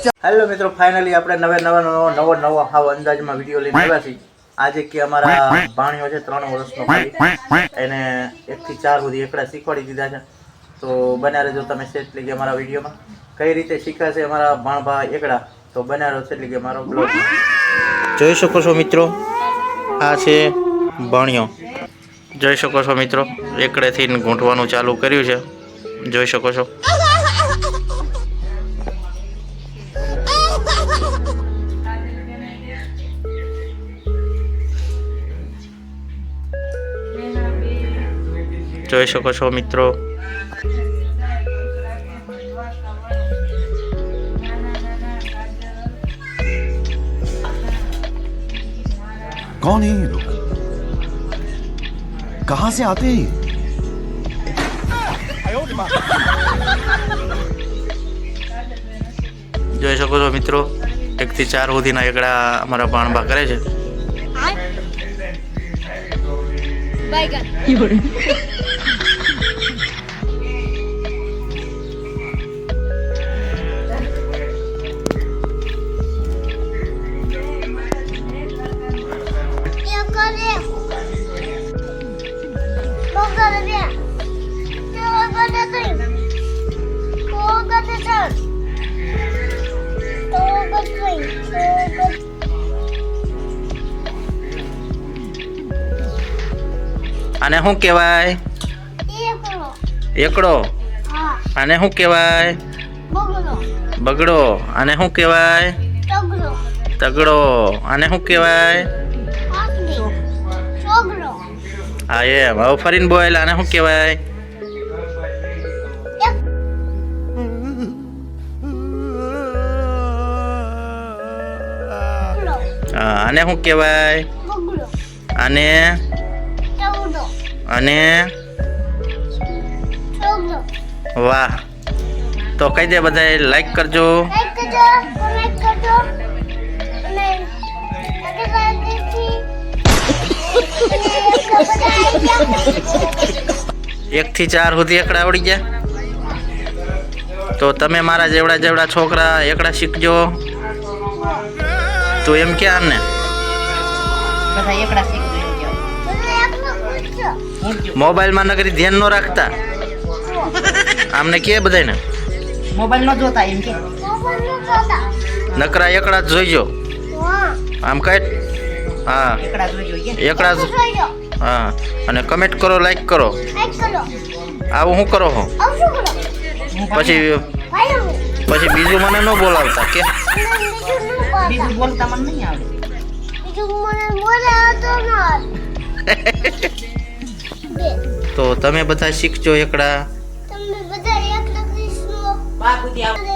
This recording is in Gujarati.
हेलो मित्रों, फाइनली આપણે નવો હાવ અંદાજમાં વિડિયો લઈને આવ્યા છીએ। આજે કે અમારા ભાણિયો છે 3 વર્ષનો ભાઈ, એને 1 થી 4 સુધી એકડા શીખવાડી દીધા છે। તો બન્યા રહેજો તમે સેટલી કે અમારા વિડિયોમાં કઈ રીતે શીખાશે અમારા ભાણભા એકડા, તો બન્યા રહો સેટલી કે અમારો બ્લોગ જોઈ શકો છો મિત્રો। આ છે ભાણિયો, જોઈ શકો છો મિત્રો, એકડેથી ગૂંઠવાનું ચાલુ કર્યું છે, જોઈ શકો છો। જોઈ શકો છો મિત્રો, कौन है ये लोग? कहां से आते हैं? જોઈ શકો છો મિત્રો, 1 થી 4 સુધીના એકડા અમારા ભાણભા કરે છે। આને શું કહેવાય? એકડો। આને શું કહેવાય? બગડો। આને શું કહેવાય? તગડો। આને શું કહેવાય? હા એમ, હવે ફરીને બોલ, આને શું કહેવાય? હા, આને શું કહેવાય? આને અને વાહ, તો કહી દે બધાએ લાઈક કરજો। એક થી 4 સુધી એકડા આવડી ગયા, તો તમે મારા જેવડા છોકરા એકડા શીખજો। તો એમ કે આમને બધા એકડા શીખજો। મોબાઈલ માં નગરી ધ્યાન નો રાખતા, આમને કે બધાને મોબાઈલ નો જોતા, એમ કે નકરા એકડા જ જોઈજો। આમ કઈ હા, એકડા જોઈજો એકડા જ હા, અને કમેન્ટ કરો, લાઈક કરો, આવું શું કરો હો? પછી બીજું મને ન બોલાવતા કે બીજું બોલતા મને નહીં આવડે। તો તમે બધા શીખજો એકડા। તમે બધા એકલા શીખજો।